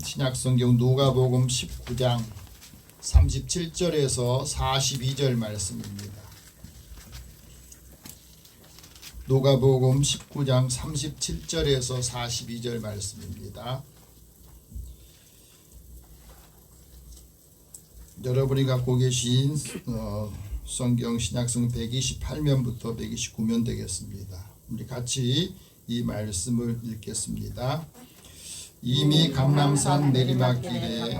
신약성경 누가복음 19장 37절에서 42절 말씀입니다. 누가복음 19장 37절에서 42절 말씀입니다. 여러분이 갖고 계신 성경 신약성 128면부터 129면 되겠습니다. 우리 같이 이 말씀을 읽겠습니다. 이미 감람산 내리막길에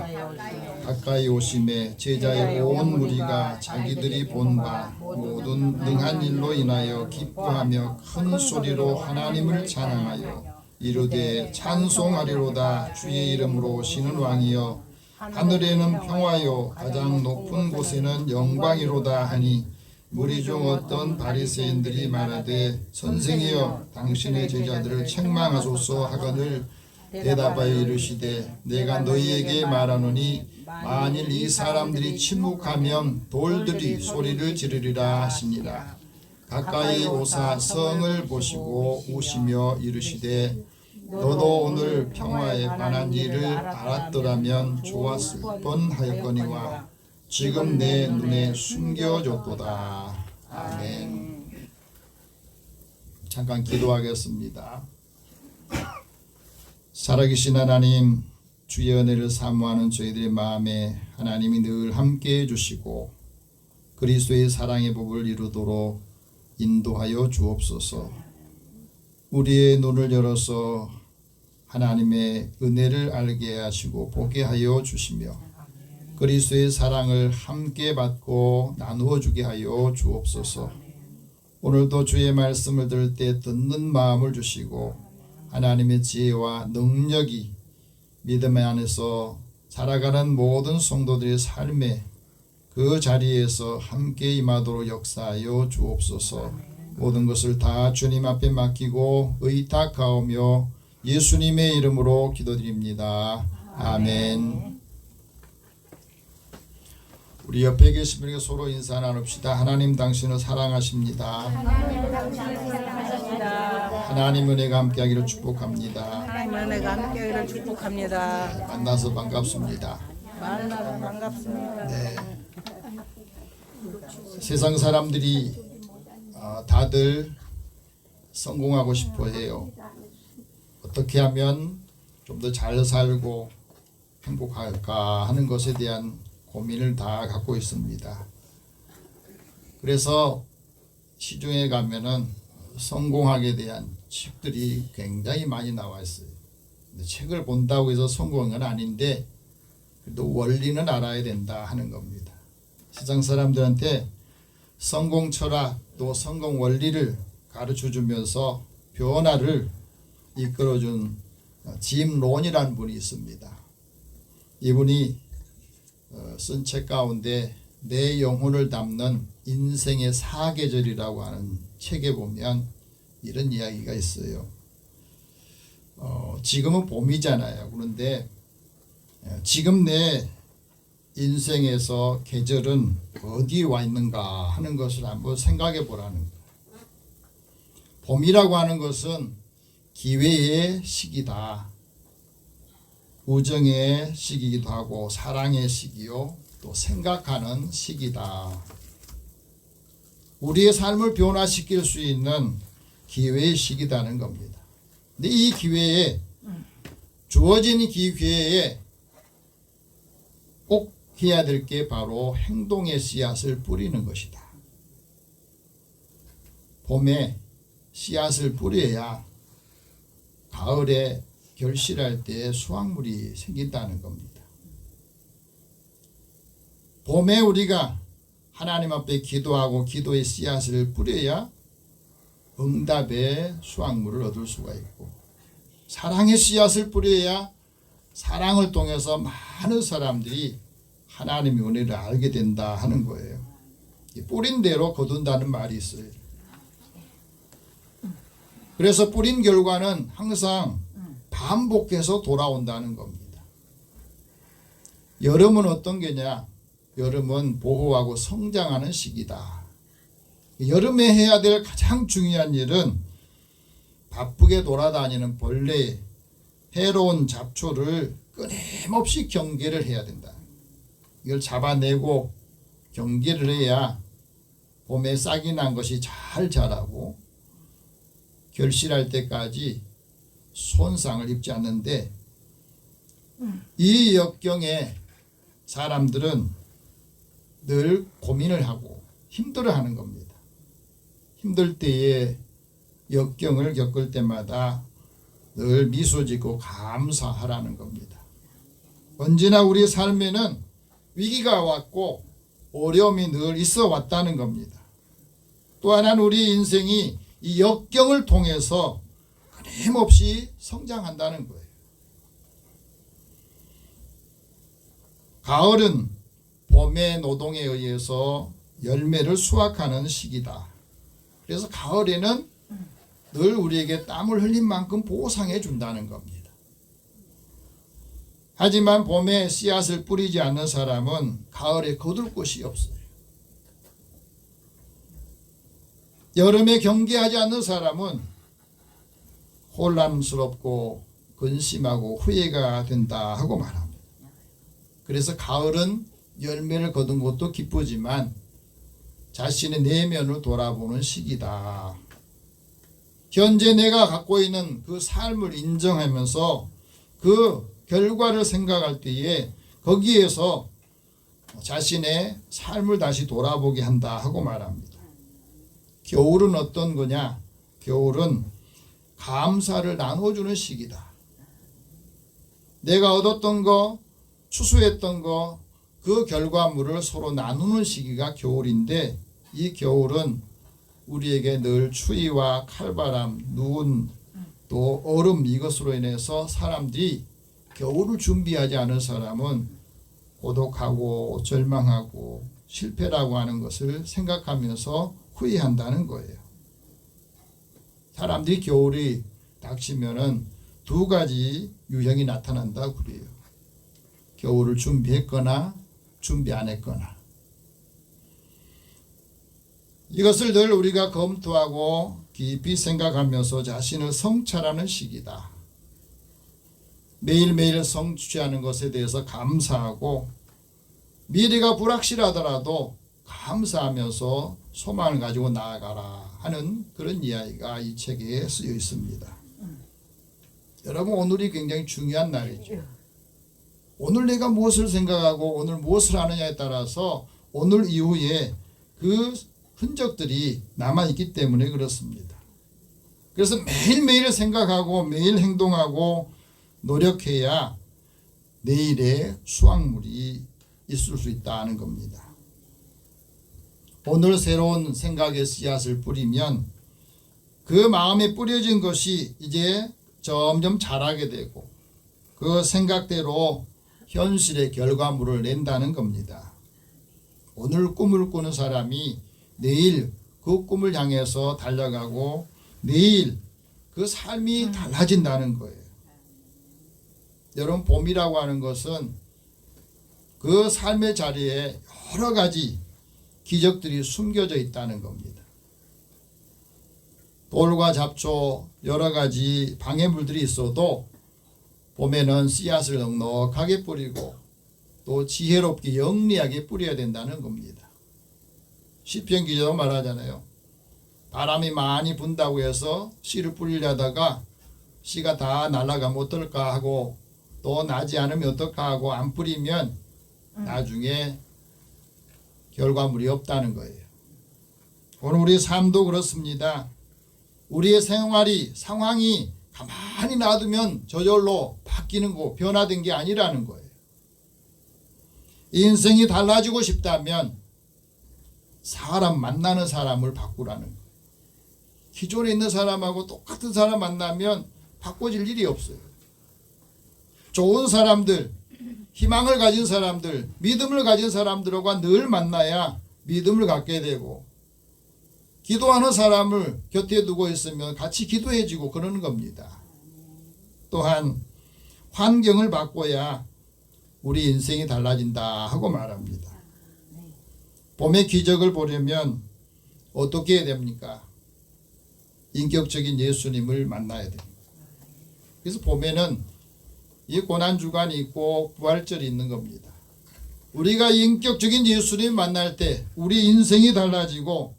가까이 오심에 제자의 온 무리가 자기들이 본 바 모든 능한 일로 인하여 기뻐하며 큰 소리로 하나님을 찬양하여 이르되 찬송하리로다. 주의 이름으로 오시는 왕이여 하늘에는 평화요 가장 높은 곳에는 영광이로다 하니 무리 중 어떤 바리새인들이 말하되 선생이여 당신의 제자들을 책망하소서 하거늘 대답하여 이르시되 내가 너희에게 말하노니 만일 이 사람들이 침묵하면 돌들이 소리를 지르리라 하시니라. 가까이 오사 성을 보시고 우시며 이르시되 너도 오늘 평화에 관한 일을 알았더라면 좋았을 뻔하였거니와 지금 내 눈에 숨겨졌도다. 아멘. 잠깐 기도하겠습니다. 살아계신 하나님, 주의 은혜를 사모하는 저희들의 마음에 하나님이 늘 함께해 주시고 그리스도의 사랑의 법을 이루도록 인도하여 주옵소서. 우리의 눈을 열어서 하나님의 은혜를 알게 하시고 보게 하여 주시며 그리스도의 사랑을 함께 받고 나누어 주게 하여 주옵소서. 오늘도 주의 말씀을 들을 때 듣는 마음을 주시고 하나님의 지혜와 능력이 믿음 안에서 살아가는 모든 성도들의 삶에 그 자리에서 함께 임하도록 역사하여 주옵소서. 모든 것을 다 주님 앞에 맡기고 의탁하오며 예수님의 이름으로 기도드립니다. 아멘. 우리 옆에 계신 분에게 서로 인사 나눕시다. 하나님 당신을 사랑하십니다. 하나님 은혜가 함께하기를 축복합니다. 하나님 은혜가 함께하기를 축복합니다. 만나서 반갑습니다. 만나서 반갑습니다. 네. 세상 사람들이 다들 성공하고 싶어 해요. 어떻게 하면 좀 더 잘 살고 행복할까 하는 것에 대한 고민을 다 갖고 있습니다. 그래서 시중에 가면은 성공하게 대한 책들이 굉장히 많이 나와 있어요. 근데 책을 본다고 해서 성공한 건 아닌데 그래도 원리는 알아야 된다 하는 겁니다. 세상 사람들한테 성공 철학 또 성공 원리를 가르쳐 주면서 변화를 이끌어준 짐 론이라는 분이 있습니다. 이분이 쓴 책 가운데 내 영혼을 담는 인생의 사계절이라고 하는 책에 보면 이런 이야기가 있어요. 지금은 봄이잖아요. 그런데 지금 내 인생에서 계절은 어디에 와 있는가 하는 것을 한번 생각해 보라는 거예요. 봄이라고 하는 것은 기회의 시기다. 우정의 시기이기도 하고 사랑의 시기요 또 생각하는 시기다. 우리의 삶을 변화시킬 수 있는 기회의 시기다는 겁니다. 근데 이 기회에 주어진 기회에 꼭 해야 될 게 바로 행동의 씨앗을 뿌리는 것이다. 봄에 씨앗을 뿌려야 가을에 결실할 때 수확물이 생긴다는 겁니다. 봄에 우리가 하나님 앞에 기도하고 기도의 씨앗을 뿌려야 응답의 수확물을 얻을 수가 있고 사랑의 씨앗을 뿌려야 사랑을 통해서 많은 사람들이 하나님의 은혜를 알게 된다 하는 거예요. 뿌린 대로 거둔다는 말이 있어요. 그래서 뿌린 결과는 항상 반복해서 돌아온다는 겁니다. 여름은 어떤 게냐? 여름은 보호하고 성장하는 시기다. 여름에 해야 될 가장 중요한 일은 바쁘게 돌아다니는 벌레, 해로운 잡초를 끊임없이 경계를 해야 된다. 이걸 잡아내고 경계를 해야 봄에 싹이 난 것이 잘 자라고 결실할 때까지 손상을 입지 않는데, 이 역경에 사람들은 늘 고민을 하고 힘들어하는 겁니다. 힘들 때에 역경을 겪을 때마다 늘 미소 짓고 감사하라는 겁니다. 언제나 우리 삶에는 위기가 왔고 어려움이 늘 있어 왔다는 겁니다. 또 하나는 우리 인생이 이 역경을 통해서 끊임없이 성장한다는 거예요. 가을은 봄의 노동에 의해서 열매를 수확하는 시기다. 그래서 가을에는 늘 우리에게 땀을 흘린 만큼 보상해 준다는 겁니다. 하지만 봄에 씨앗을 뿌리지 않는 사람은 가을에 거둘 곳이 없어요. 여름에 경계하지 않는 사람은 혼란스럽고 근심하고 후회가 된다 하고 말합니다. 그래서 가을은 열매를 거둔 것도 기쁘지만 자신의 내면을 돌아보는 시기다. 현재 내가 갖고 있는 그 삶을 인정하면서 그 결과를 생각할 때에 거기에서 자신의 삶을 다시 돌아보게 한다 하고 말합니다. 겨울은 어떤 거냐? 겨울은 감사를 나눠주는 시기다. 내가 얻었던 거, 추수했던 거, 그 결과물을 서로 나누는 시기가 겨울인데, 이 겨울은 우리에게 늘 추위와 칼바람, 눈, 또 얼음, 이것으로 인해서 사람들이 겨울을 준비하지 않은 사람은 고독하고 절망하고 실패라고 하는 것을 생각하면서 후회한다는 거예요. 사람들이 겨울이 닥치면은 두 가지 유형이 나타난다고 그래요. 겨울을 준비했거나 준비 안 했거나. 이것을 늘 우리가 검토하고 깊이 생각하면서 자신을 성찰하는 시기다. 매일매일 성취하는 것에 대해서 감사하고 미래가 불확실하더라도 감사하면서 소망을 가지고 나아가라 하는 그런 이야기가 이 책에 쓰여 있습니다. 여러분, 오늘이 굉장히 중요한 날이죠. 오늘 내가 무엇을 생각하고 오늘 무엇을 하느냐에 따라서 오늘 이후에 그 흔적들이 남아있기 때문에 그렇습니다. 그래서 매일매일 생각하고 매일 행동하고 노력해야 내일의 수확물이 있을 수 있다는 겁니다. 오늘 새로운 생각의 씨앗을 뿌리면 그 마음에 뿌려진 것이 이제 점점 자라게 되고 그 생각대로 현실의 결과물을 낸다는 겁니다. 오늘 꿈을 꾸는 사람이 내일 그 꿈을 향해서 달려가고 내일 그 삶이 달라진다는 거예요. 여러분, 봄이라고 하는 것은 그 삶의 자리에 여러 가지 기적들이 숨겨져 있다는 겁니다. 돌과 잡초 여러 가지 방해물들이 있어도 봄에는 씨앗을 넉넉하게 뿌리고 또 지혜롭게 영리하게 뿌려야 된다는 겁니다. 시편 기자도 말하잖아요. 바람이 많이 분다고 해서 씨를 뿌리려다가 씨가 다 날아가면 어떨까 하고 또 나지 않으면 어떨까 하고 안 뿌리면 나중에 결과물이 없다는 거예요. 오늘 우리 삶도 그렇습니다. 우리의 생활이 상황이 가만히 놔두면 저절로 바뀌는 거 변화된 게 아니라는 거예요. 인생이 달라지고 싶다면 사람 만나는 사람을 바꾸라는 거예요. 기존에 있는 사람하고 똑같은 사람 만나면 바꿔질 일이 없어요. 좋은 사람들, 희망을 가진 사람들, 믿음을 가진 사람들과 늘 만나야 믿음을 갖게 되고 기도하는 사람을 곁에 두고 있으면 같이 기도해지고 그러는 겁니다. 또한 환경을 바꿔야 우리 인생이 달라진다 하고 말합니다. 봄의 기적을 보려면 어떻게 해야 됩니까? 인격적인 예수님을 만나야 됩니다. 그래서 봄에는 이 고난주간이 있고 부활절이 있는 겁니다. 우리가 인격적인 예수님 만날 때 우리 인생이 달라지고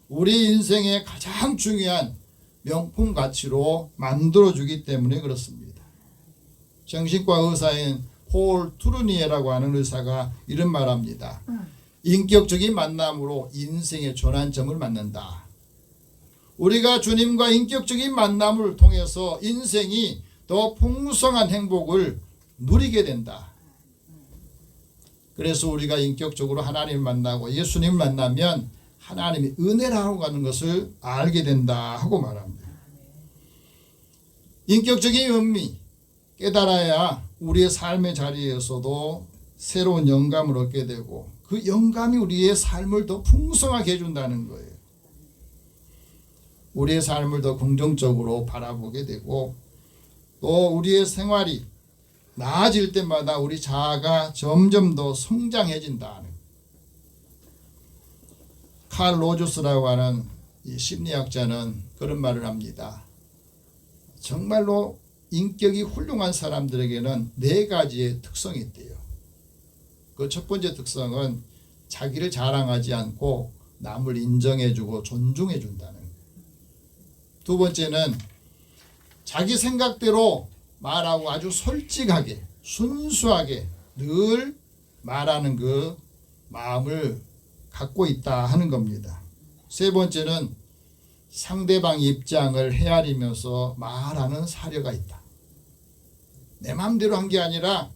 우리 인생의 가장 중요한 명품 가치로 만들어주기 때문에 그렇습니다. 정신과 의사인 폴 투르니에라고 하는 의사가 이런 말합니다. 인격적인 만남으로 인생의 전환점을 맞는다. 우리가 주님과 인격적인 만남을 통해서 인생이 더 풍성한 행복을 누리게 된다. 그래서 우리가 인격적으로 하나님을 만나고 예수님을 만나면 하나님이 은혜라고 하는 것을 알게 된다 하고 말합니다. 인격적인 의미 깨달아야 우리의 삶의 자리에서도 새로운 영감을 얻게 되고 그 영감이 우리의 삶을 더 풍성하게 해준다는 거예요. 우리의 삶을 더 긍정적으로 바라보게 되고 또 우리의 생활이 나아질 때마다 우리 자아가 점점 더 성장해진다는. 칼 로저스라고 하는 이 심리학자는 그런 말을 합니다. 정말로 인격이 훌륭한 사람들에게는 4가지의 특성이 있대요. 그 첫 번째 특성은 자기를 자랑하지 않고 남을 인정해주고 존중해준다는 거예요. 두 번째는 자기 생각대로 말하고 아주 솔직하게 순수하게 늘 말하는 그 마음을 갖고 있다 하는 겁니다. 세 번째는 상대방 입장을 헤아리면서 말하는 사려가 있다. 내 마음대로 한 게 아니라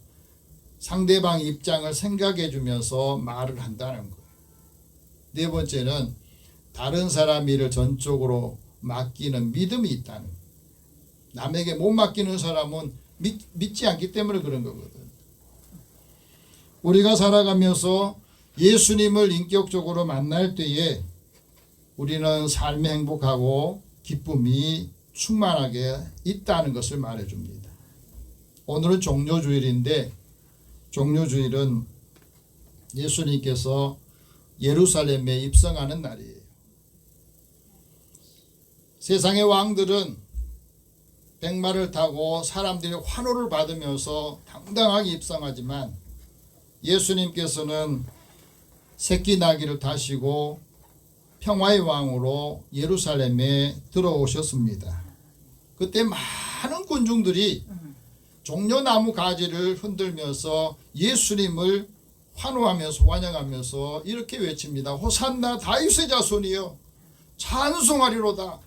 상대방 입장을 생각해 주면서 말을 한다는 거예요. 네 번째는 다른 사람 일을 전적으로 맡기는 믿음이 있다는 거예요. 남에게 못 맡기는 사람은 믿지 않기 때문에 그런 거거든. 우리가 살아가면서 예수님을 인격적으로 만날 때에 우리는 삶이 행복하고 기쁨이 충만하게 있다는 것을 말해줍니다. 오늘은 종료주일인데 종료주일은 예수님께서 예루살렘에 입성하는 날이에요. 세상의 왕들은 백마를 타고 사람들이 환호를 받으면서 당당하게 입성하지만 예수님께서는 새끼 나귀를 타시고 평화의 왕으로 예루살렘에 들어오셨습니다. 그때 많은 군중들이 종려나무 가지를 흔들면서 예수님을 환호하면서 환영하면서 이렇게 외칩니다. 호산나 다윗의 자손이여 찬송하리로다.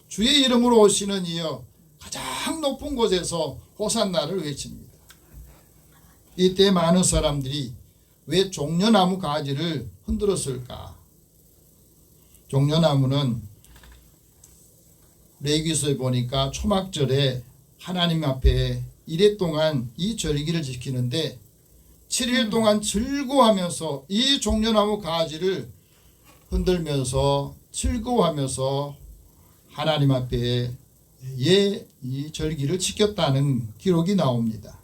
주의 이름으로 오시는 이여 가장 높은 곳에서 호산나를 외칩니다. 이때 많은 사람들이 왜 종려나무 가지를 흔들었을까? 종려나무는 레위기서에 보니까 초막절에 하나님 앞에 이래 동안 이 절기를 지키는데 7일 동안 즐거워하면서 이 종려나무 가지를 흔들면서 즐거워하면서 하나님 앞에 이 절기를 지켰다는 기록이 나옵니다.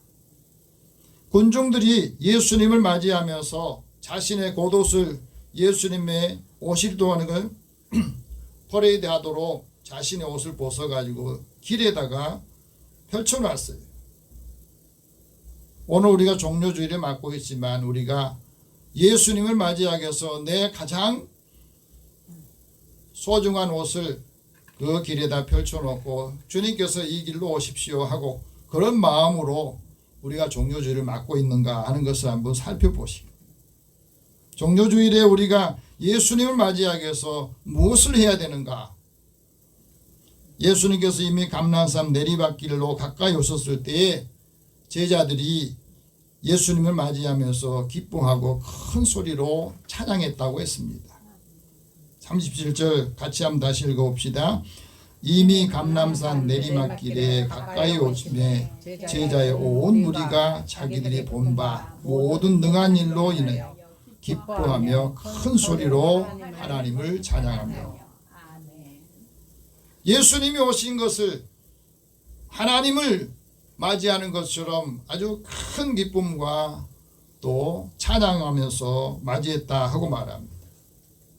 군중들이 예수님을 맞이하면서 자신의 겉옷을 예수님의 오실 동안을 퍼레이드 하도록 자신의 옷을 벗어가지고 길에다가 펼쳐놨어요. 오늘 우리가 종료주일을 맞고 있지만 우리가 예수님을 맞이하기 위해서 내 가장 소중한 옷을 그 길에다 펼쳐놓고 주님께서 이 길로 오십시오 하고 그런 마음으로 우리가 종료주일을 맞고 있는가 하는 것을 한번 살펴보시고 종료주일에 우리가 예수님을 맞이하기 위해서 무엇을 해야 되는가? 예수님께서 이미 감람산 내리막길로 가까이 오셨을 때에 제자들이 예수님을 맞이하면서 기뻐하고 큰 소리로 찬양했다고 했습니다. 37절 같이 한번 다시 읽어봅시다. 이미 감람산 내리막길에 가까이 오심에 제자의 온 무리가 자기들이 본 바 모든 능한 일로 인해 기뻐하며 큰 소리로 하나님을 찬양하며 예수님이 오신 것을 하나님을 맞이하는 것처럼 아주 큰 기쁨과 또 찬양하면서 맞이했다 하고 말합니다.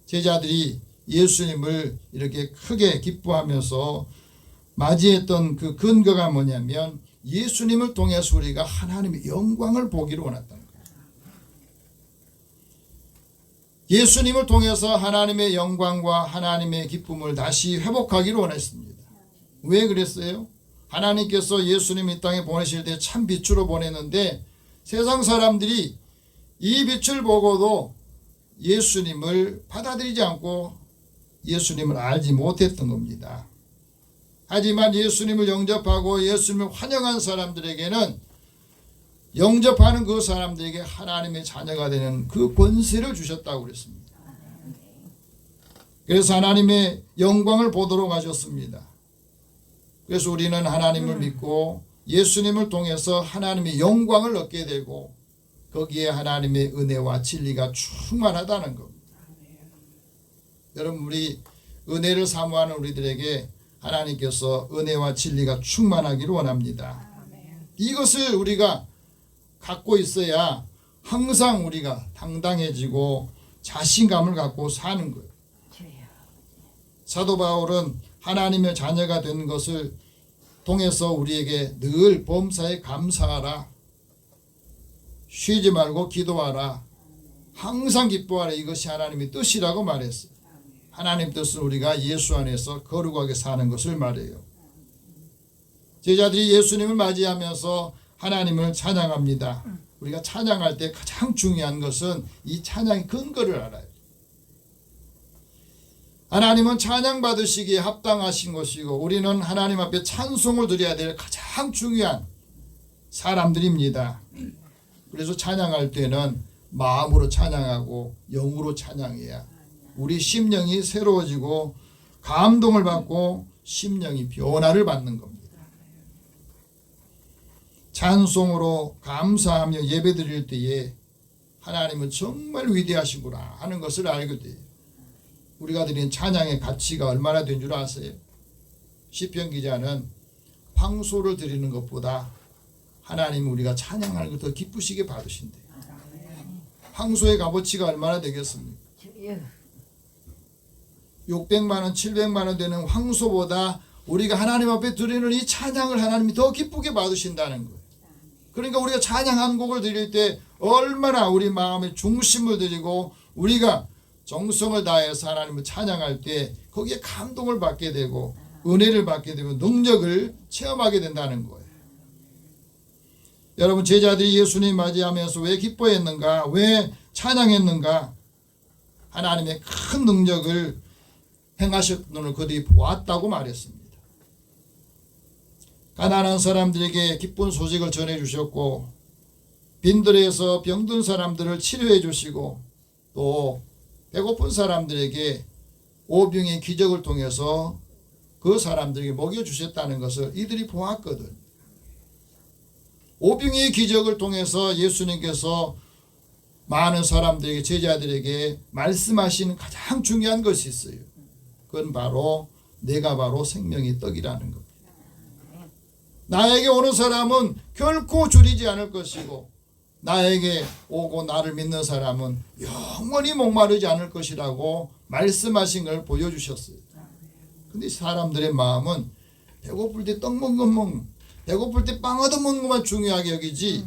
제자들이 예수님을 이렇게 크게 기뻐하면서 맞이했던 그 근거가 뭐냐면 예수님을 통해서 우리가 하나님의 영광을 보기를 원했다는 거예요. 예수님을 통해서 하나님의 영광과 하나님의 기쁨을 다시 회복하기를 원했습니다. 왜 그랬어요? 하나님께서 예수님 이 땅에 보내실 때 참 빛으로 보냈는데 세상 사람들이 이 빛을 보고도 예수님을 받아들이지 않고 예수님을 알지 못했던 겁니다. 하지만 예수님을 영접하고 예수님을 환영한 사람들에게는 영접하는 그 사람들에게 하나님의 자녀가 되는 그 권세를 주셨다고 그랬습니다. 그래서 하나님의 영광을 보도록 하셨습니다. 그래서 우리는 하나님을 믿고 예수님을 통해서 하나님의 영광을 얻게 되고 거기에 하나님의 은혜와 진리가 충만하다는 겁니다. 여러분, 우리 은혜를 사모하는 우리들에게 하나님께서 은혜와 진리가 충만하기를 원합니다. 이것을 우리가 갖고 있어야 항상 우리가 당당해지고 자신감을 갖고 사는 거예요. 사도 바울은 하나님의 자녀가 된 것을 통해서 우리에게 늘 범사에 감사하라, 쉬지 말고 기도하라, 항상 기뻐하라, 이것이 하나님의 뜻이라고 말했어요. 하나님 뜻은 우리가 예수 안에서 거룩하게 사는 것을 말해요. 제자들이 예수님을 맞이하면서 하나님을 찬양합니다. 우리가 찬양할 때 가장 중요한 것은 이 찬양의 근거를 알아요. 하나님은 찬양 받으시기에 합당하신 것이고 우리는 하나님 앞에 찬송을 드려야 될 가장 중요한 사람들입니다. 그래서 찬양할 때는 마음으로 찬양하고 영으로 찬양해야 우리 심령이 새로워지고 감동을 받고 심령이 변화를 받는 겁니다. 찬송으로 감사하며 예배드릴 때에 하나님은 정말 위대하시구나 하는 것을 알게 돼요. 우리가 드린 찬양의 가치가 얼마나 된 줄 아세요? 시편 기자는 황소를 드리는 것보다 하나님 우리가 찬양하는 것 더 기쁘시게 받으신대요. 황소의 값어치가 얼마나 되겠습니까? 600만 원, 700만 원 되는 황소보다 우리가 하나님 앞에 드리는 이 찬양을 하나님이 더 기쁘게 받으신다는 거예요. 그러니까 우리가 찬양 한 곡을 드릴 때 얼마나 우리 마음의 중심을 드리고 우리가 정성을 다해서 하나님을 찬양할 때 거기에 감동을 받게 되고 은혜를 받게 되고 능력을 체험하게 된다는 거예요. 여러분, 제자들이 예수님 맞이하면서 왜 기뻐했는가? 왜 찬양했는가? 하나님의 큰 능력을 행하셨던 걸 그들이 보았다고 말했습니다. 가난한 사람들에게 기쁜 소식을 전해주셨고 빈들에서 병든 사람들을 치료해 주시고 또 배고픈 사람들에게 오병의 기적을 통해서 그 사람들에게 먹여주셨다는 것을 이들이 보았거든. 오병의 기적을 통해서 예수님께서 많은 사람들에게 제자들에게 말씀하시는 가장 중요한 것이 있어요. 그건 바로 내가 바로 생명의 떡이라는 겁니다. 나에게 오는 사람은 결코 줄이지 않을 것이고 나에게 오고 나를 믿는 사람은 영원히 목마르지 않을 것이라고 말씀하신 걸 보여주셨어요. 근데 사람들의 마음은 배고플 때 떡 먹는 배고플 때 빵 얻어먹는 것만 중요하게 여기지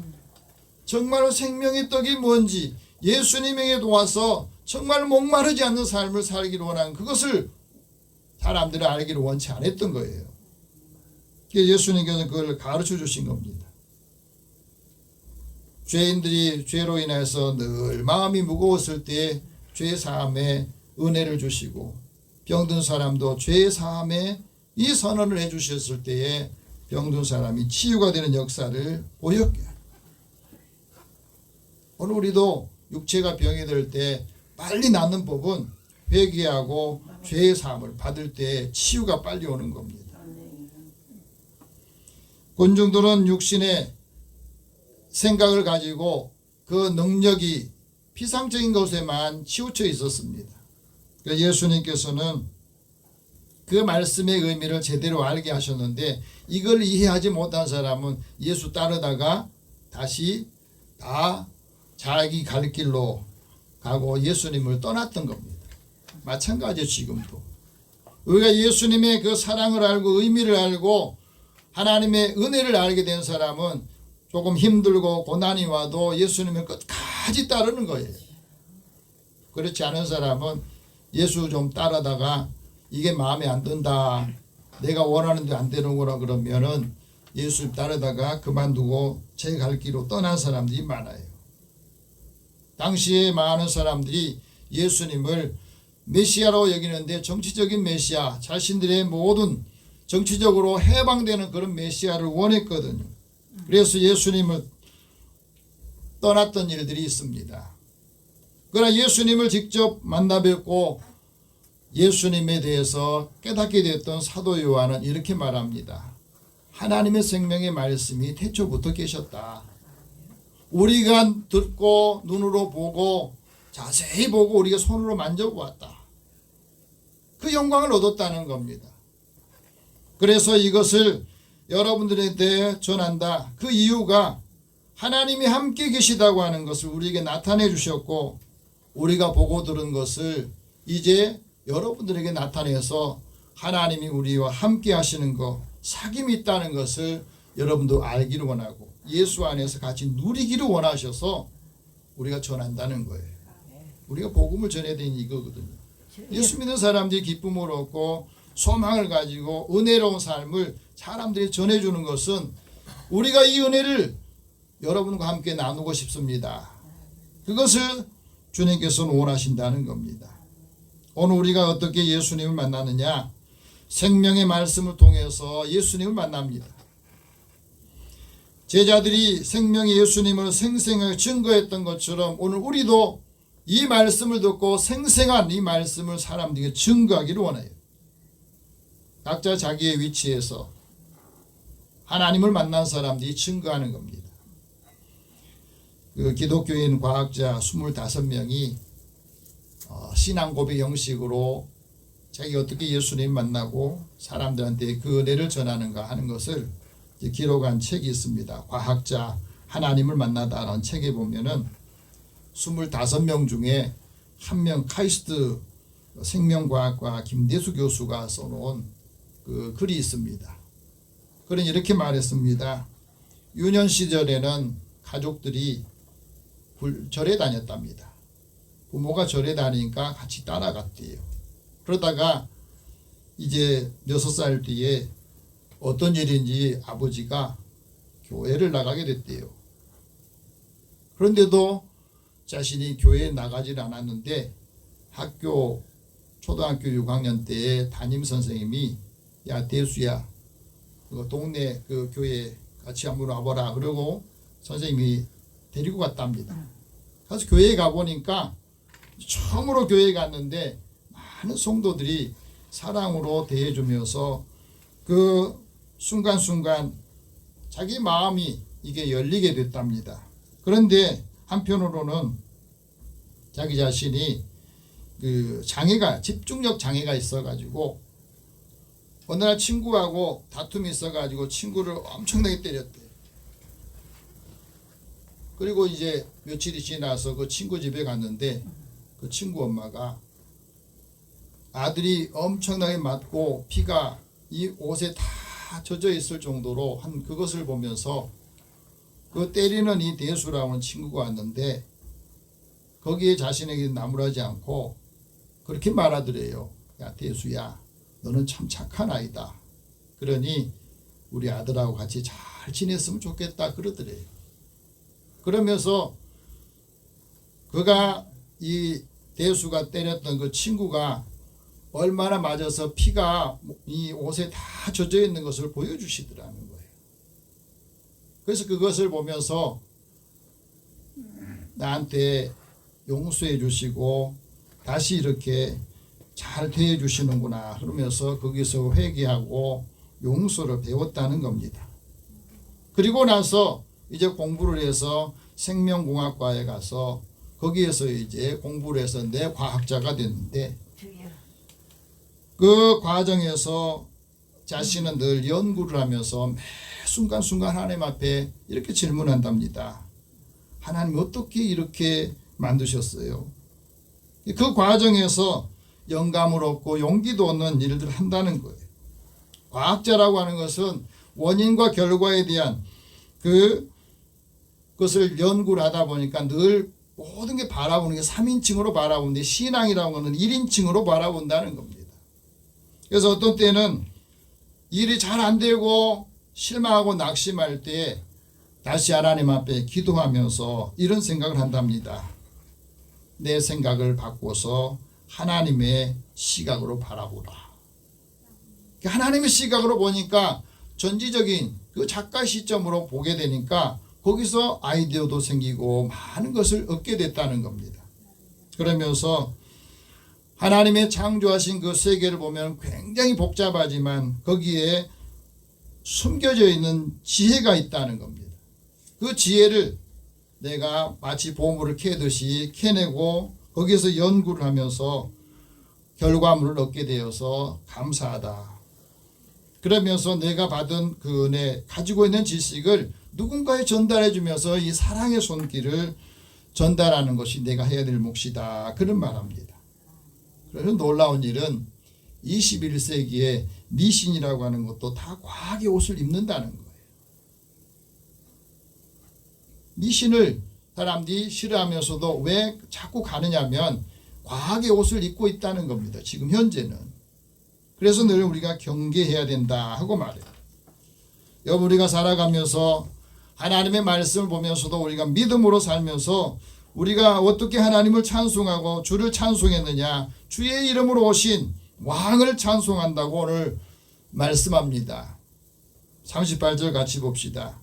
정말로 생명의 떡이 뭔지 예수님에게 도와서 정말 목마르지 않는 삶을 살기를 원하는 그것을 사람들이 알기를 원치 않았던 거예요. 예수님께서는 그걸 가르쳐 주신 겁니다. 죄인들이 죄로 인해서 늘 마음이 무거웠을 때 죄 사함에 은혜를 주시고 병든 사람도 죄 사함에 이 선언을 해주셨을 때에 병든 사람이 치유가 되는 역사를 보였게. 오늘 우리도 육체가 병이 들 때 빨리 낫는 법은 회개하고 죄의 사함을 받을 때 치유가 빨리 오는 겁니다. 군중들은 육신의 생각을 가지고 그 능력이 피상적인 것에만 치우쳐 있었습니다. 예수님께서는 그 말씀의 의미를 제대로 알게 하셨는데 이걸 이해하지 못한 사람은 예수 따르다가 다시 다 자기 갈 길로 가고 예수님을 떠났던 겁니다. 마찬가지로 지금도 우리가 예수님의 그 사랑을 알고 의미를 알고 하나님의 은혜를 알게 된 사람은 조금 힘들고 고난이 와도 예수님을 끝까지 따르는 거예요. 그렇지 않은 사람은 예수 좀 따르다가 이게 마음에 안 든다, 내가 원하는 데 안 되는 거라 그러면은 예수 따르다가 그만두고 제 갈 길로 떠난 사람들이 많아요. 당시에 많은 사람들이 예수님을 메시아로 여기는데 정치적인 메시아, 자신들의 모든 정치적으로 해방되는 그런 메시아를 원했거든요. 그래서 예수님을 떠났던 일들이 있습니다. 그러나 예수님을 직접 만나 뵙고 예수님에 대해서 깨닫게 됐던 사도 요한은 이렇게 말합니다. 하나님의 생명의 말씀이 태초부터 계셨다. 우리가 듣고 눈으로 보고 자세히 보고 우리가 손으로 만져보았다. 그 영광을 얻었다는 겁니다. 그래서 이것을 여러분들한테 전한다. 그 이유가 하나님이 함께 계시다고 하는 것을 우리에게 나타내 주셨고, 우리가 보고 들은 것을 이제 여러분들에게 나타내서 하나님이 우리와 함께 하시는 것, 사귐이 있다는 것을 여러분도 알기를 원하고 예수 안에서 같이 누리기를 원하셔서 우리가 전한다는 거예요. 우리가 복음을 전해야 되는 이거거든요. 예수 믿는 사람들이 기쁨을 얻고 소망을 가지고 은혜로운 삶을 사람들이 전해주는 것은 우리가 이 은혜를 여러분과 함께 나누고 싶습니다. 그것을 주님께서는 원하신다는 겁니다. 오늘 우리가 어떻게 예수님을 만나느냐? 생명의 말씀을 통해서 예수님을 만납니다. 제자들이 생명의 예수님을 생생하게 증거했던 것처럼 오늘 우리도 이 말씀을 듣고 생생한 이 말씀을 사람들에게 증거하기를 원해요. 각자 자기의 위치에서 하나님을 만난 사람들이 증거하는 겁니다. 그 기독교인 과학자 25명이 신앙 고백 형식으로 자기 어떻게 예수님 만나고 사람들한테 그 은혜를 전하는가 하는 것을 기록한 책이 있습니다. 과학자 하나님을 만나다라는 책에 보면은 25명 중에 한 명 카이스트 생명과학과 김대수 교수가 써놓은 그 글이 있습니다. 그는 이렇게 말했습니다. 유년 시절에는 가족들이 절에 다녔답니다. 부모가 절에 다니니까 같이 따라갔대요. 그러다가 이제 6살 뒤에 어떤 일인지 아버지가 교회를 나가게 됐대요. 그런데도 자신이 교회에 나가질 않았는데 초등학교 6학년 때에 담임 선생님이 야 대수야 그 동네 그 교회 같이 한번 와보라 그러고 선생님이 데리고 갔답니다. 그래서 교회에 가보니까 처음으로 교회에 갔는데 많은 성도들이 사랑으로 대해주면서 그 순간순간 자기 마음이 이게 열리게 됐답니다. 그런데 한편으로는 자기 자신이 그 장애가 집중력 장애가 있어가지고 어느 날 친구하고 다툼이 있어가지고 친구를 엄청나게 때렸대요. 그리고 이제 며칠이 지나서 그 친구 집에 갔는데 그 친구 엄마가 아들이 엄청나게 맞고 피가 이 옷에 다 젖어 있을 정도로 한 그것을 보면서 그 때리는 이 대수라는 친구가 왔는데 거기에 자신에게 나무라지 않고 그렇게 말하더래요. 야 대수야 너는 참 착한 아이다. 그러니 우리 아들하고 같이 잘 지냈으면 좋겠다 그러더래요. 그러면서 그가 이 대수가 때렸던 그 친구가 얼마나 맞아서 피가 이 옷에 다 젖어 있는 것을 보여주시더라는 거예요. 그래서 그것을 보면서 나한테 용서해 주시고 다시 이렇게 잘 대해 주시는구나 그러면서 거기서 회개하고 용서를 배웠다는 겁니다. 그리고 나서 이제 공부를 해서 생명공학과에 가서 거기에서 이제 공부를 해서 내 과학자가 됐는데 그 과정에서 자신은 늘 연구를 하면서 매 순간순간 하나님 앞에 이렇게 질문한답니다. 하나님 어떻게 이렇게 만드셨어요? 그 과정에서 영감을 얻고 용기도 얻는 일들을 한다는 거예요. 과학자라고 하는 것은 원인과 결과에 대한 그것을 연구를 하다 보니까 늘 모든 게 바라보는 게 3인칭으로 바라보는데 신앙이라는 것은 1인칭으로 바라본다는 겁니다. 그래서 어떤 때는 일이 잘 안 되고 실망하고 낙심할 때 다시 하나님 앞에 기도하면서 이런 생각을 한답니다. 내 생각을 바꿔서 하나님의 시각으로 바라보라. 하나님의 시각으로 보니까 전지적인 그 작가의 시점으로 보게 되니까 거기서 아이디어도 생기고 많은 것을 얻게 됐다는 겁니다. 그러면서 하나님의 창조하신 그 세계를 보면 굉장히 복잡하지만 거기에 숨겨져 있는 지혜가 있다는 겁니다. 그 지혜를 내가 마치 보물을 캐듯이 캐내고 거기에서 연구를 하면서 결과물을 얻게 되어서 감사하다. 그러면서 내가 받은 그 은혜, 가지고 있는 지식을 누군가에 전달해 주면서 이 사랑의 손길을 전달하는 것이 내가 해야 될 몫이다. 그런 말합니다. 그래서 놀라운 일은 21세기에 미신이라고 하는 것도 다 과학의 옷을 입는다는 거예요. 미신을 사람들이 싫어하면서도 왜 자꾸 가느냐면 과학의 옷을 입고 있다는 겁니다. 지금 현재는. 그래서 늘 우리가 경계해야 된다 하고 말해요. 여러분, 우리가 살아가면서 하나님의 말씀을 보면서도 우리가 믿음으로 살면서 우리가 어떻게 하나님을 찬송하고 주를 찬송했느냐, 주의 이름으로 오신 왕을 찬송한다고 오늘 말씀합니다. 38절 같이 봅시다.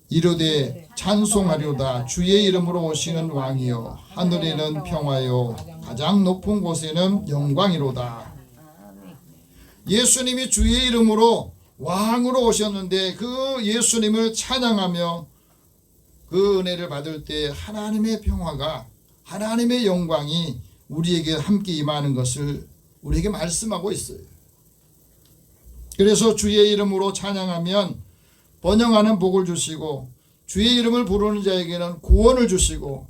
이르되 찬송하려다 주의 이름으로 오시는 왕이여, 하늘에는 평화요 가장 높은 곳에는 영광이로다. 예수님이 주의 이름으로 왕으로 오셨는데 그 예수님을 찬양하며 그 은혜를 받을 때 하나님의 평화가, 하나님의 영광이 우리에게 함께 임하는 것을 우리에게 말씀하고 있어요. 그래서 주의 이름으로 찬양하면 번영하는 복을 주시고, 주의 이름을 부르는 자에게는 구원을 주시고,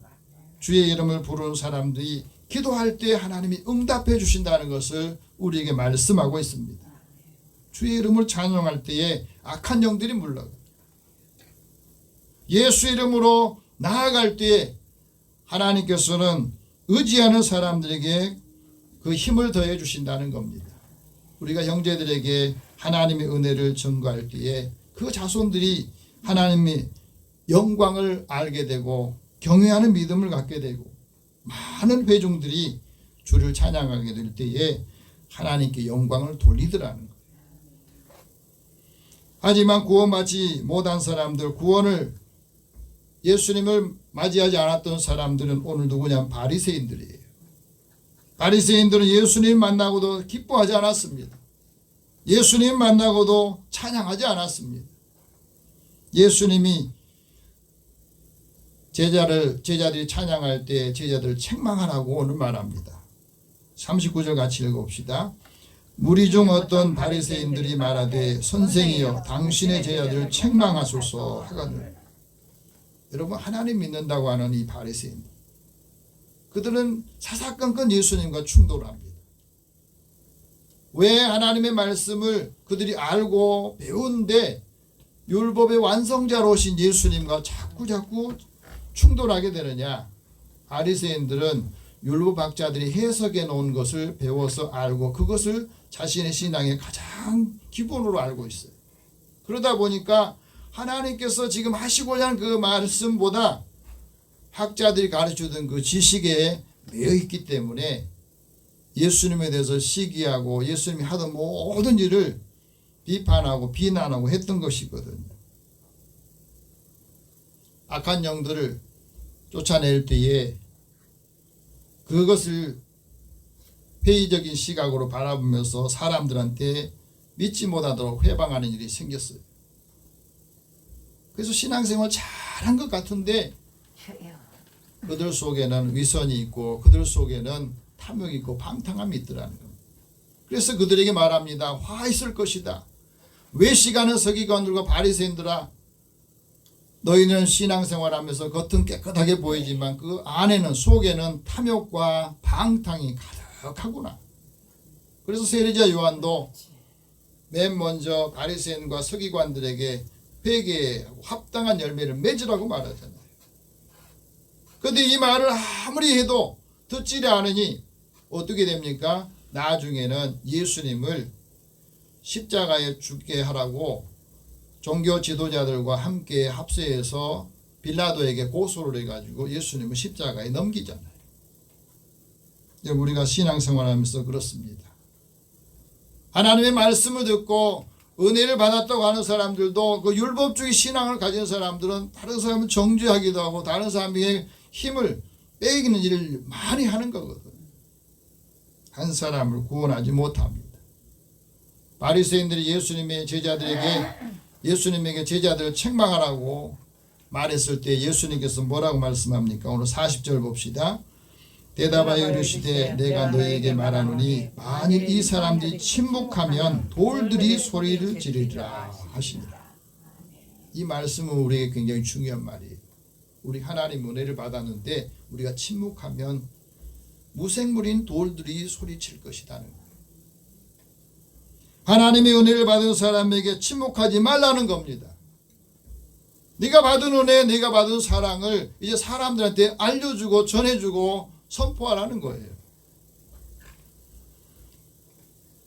주의 이름을 부르는 사람들이 기도할 때 하나님이 응답해 주신다는 것을 우리에게 말씀하고 있습니다. 주의 이름을 찬양할 때에 악한 영들이 물러가요. 예수 이름으로 나아갈 때에 하나님께서는 의지하는 사람들에게 그 힘을 더해 주신다는 겁니다. 우리가 형제들에게 하나님의 은혜를 전가할 때에 그 자손들이 하나님의 영광을 알게 되고 경외하는 믿음을 갖게 되고 많은 회중들이 주를 찬양하게 될 때에 하나님께 영광을 돌리더라는 거예요. 하지만 구원받지 못한 사람들, 구원을 예수님을 맞이하지 않았던 사람들은 오늘 누구냐면 바리새인들이에요. 바리새인들은 예수님 만나고도 기뻐하지 않았습니다. 예수님 만나고도 찬양하지 않았습니다. 예수님이 제자들이 찬양할 때 제자들을 책망하라고 오늘 말합니다. 39절 같이 읽어봅시다. 무리 중 어떤 바리새인들이 말하되 선생이여 당신의 제자들을 책망하소서 하거늘. 여러분, 하나님 믿는다고 하는 이 바리새인들, 그들은 사사건건 예수님과 충돌합니다. 왜 하나님의 말씀을 그들이 알고 배우는데 율법의 완성자로 오신 예수님과 자꾸 충돌하게 되느냐? 바리새인들은 율법학자들이 해석해 놓은 것을 배워서 알고 그것을 자신의 신앙의 가장 기본으로 알고 있어요. 그러다 보니까 하나님께서 지금 하시고자 하는 그 말씀보다 학자들이 가르쳐준 그 지식에 매여 있기 때문에 예수님에 대해서 시기하고 예수님이 하던 모든 일을 비판하고 비난하고 했던 것이거든요. 악한 영들을 쫓아낼 때에 그것을 회의적인 시각으로 바라보면서 사람들한테 믿지 못하도록 회방하는 일이 생겼어요. 그래서 신앙생활 잘한 것 같은데 그들 속에는 위선이 있고 그들 속에는 탐욕이 있고 방탕함이 있더라는 겁니다. 그래서 그들에게 말합니다. 화 있을 것이다. 외식하는 서기관들과 바리새인들아, 너희는 신앙생활하면서 겉은 깨끗하게 보이지만 그 안에는, 속에는 탐욕과 방탕이 가득하구나. 그래서 세리자 요한도 맨 먼저 바리새인과 서기관들에게 회개에 합당한 열매를 맺으라고 말하잖아요. 그런데 이 말을 아무리 해도 듣지 않으니 어떻게 됩니까? 나중에는 예수님을 십자가에 죽게 하라고 종교 지도자들과 함께 합세해서 빌라도에게 고소를 해가지고 예수님을 십자가에 넘기잖아요. 우리가 신앙생활하면서 그렇습니다. 하나님의 말씀을 듣고 은혜를 받았다고 하는 사람들도 그 율법주의 신앙을 가진 사람들은 다른 사람을 정죄하기도 하고 다른 사람에게 힘을 빼기는 일을 많이 하는 거거든요. 한 사람을 구원하지 못합니다. 바리새인들이 예수님에게 제자들을 책망하라고 말했을 때 예수님께서 뭐라고 말씀합니까? 오늘 40절 봅시다. 대답하여 이르시되 내가 너희에게 말하노니 만일 이 사람들이 침묵하면 돌들이 소리를 지르리라 하시니라. 이 말씀은 우리에게 굉장히 중요한 말이에요. 우리 하나님 은혜를 받았는데 우리가 침묵하면 무생물인 돌들이 소리칠 것이라는 거예요. 하나님의 은혜를 받은 사람에게 침묵하지 말라는 겁니다. 네가 받은 은혜, 네가 받은 사랑을 이제 사람들한테 알려주고 전해주고 선포하라는 거예요.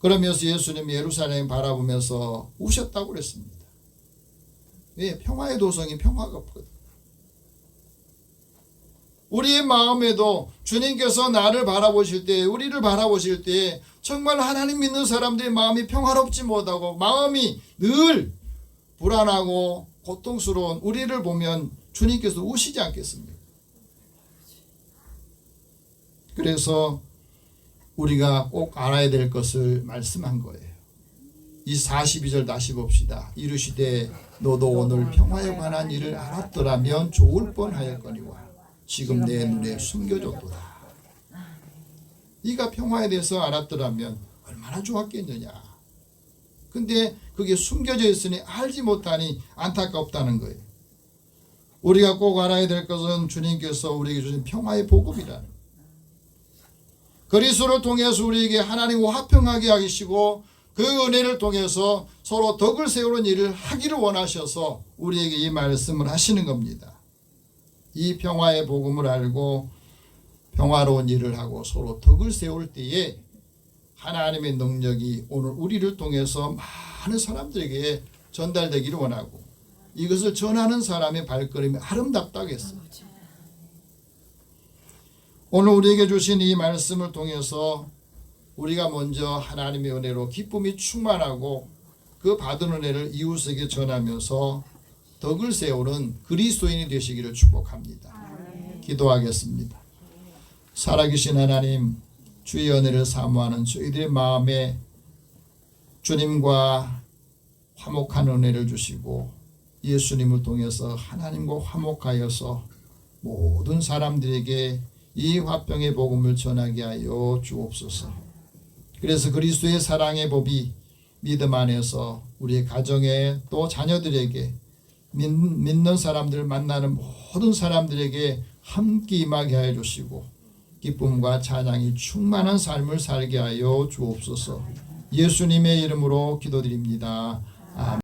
그러면서 예수님이 예루살렘 바라보면서 우셨다고 그랬습니다. 왜? 평화의 도성이 평화가 없거든. 우리의 마음에도 주님께서 나를 바라보실 때, 우리를 바라보실 때 정말 하나님 믿는 사람들의 마음이 평화롭지 못하고 마음이 늘 불안하고 고통스러운 우리를 보면 주님께서 우시지 않겠습니까? 그래서 우리가 꼭 알아야 될 것을 말씀한 거예요. 이 42절 다시 봅시다. 이르시되 너도 오늘 평화에 관한 일을 알았더라면 좋을 뻔하였거니와 지금 내 눈에 숨겨졌도다. 네가 평화에 대해서 알았더라면 얼마나 좋았겠느냐. 근데 그게 숨겨져 있으니 알지 못하니 안타깝다는 거예요. 우리가 꼭 알아야 될 것은 주님께서 우리에게 주신 평화의 복음이라는 거예요. 그리스도를 통해서 우리에게 하나님과 화평하게 하시고 그 은혜를 통해서 서로 덕을 세우는 일을 하기를 원하셔서 우리에게 이 말씀을 하시는 겁니다. 이 평화의 복음을 알고 평화로운 일을 하고 서로 덕을 세울 때에 하나님의 능력이 오늘 우리를 통해서 많은 사람들에게 전달되기를 원하고 이것을 전하는 사람의 발걸음이 아름답다겠습니다. 오늘 우리에게 주신 이 말씀을 통해서 우리가 먼저 하나님의 은혜로 기쁨이 충만하고 그 받은 은혜를 이웃에게 전하면서 덕을 세우는 그리스도인이 되시기를 축복합니다. 기도하겠습니다. 살아계신 하나님, 주의 은혜를 사모하는 저희들의 마음에 주님과 화목한 은혜를 주시고 예수님을 통해서 하나님과 화목하여서 모든 사람들에게 이 화평의 복음을 전하게 하여 주옵소서. 그래서 그리스도의 사랑의 법이 믿음 안에서 우리의 가정에 또 자녀들에게 믿는 사람들을 만나는 모든 사람들에게 함께 임하게 하여 주시고 기쁨과 찬양이 충만한 삶을 살게 하여 주옵소서. 예수님의 이름으로 기도드립니다. 아멘.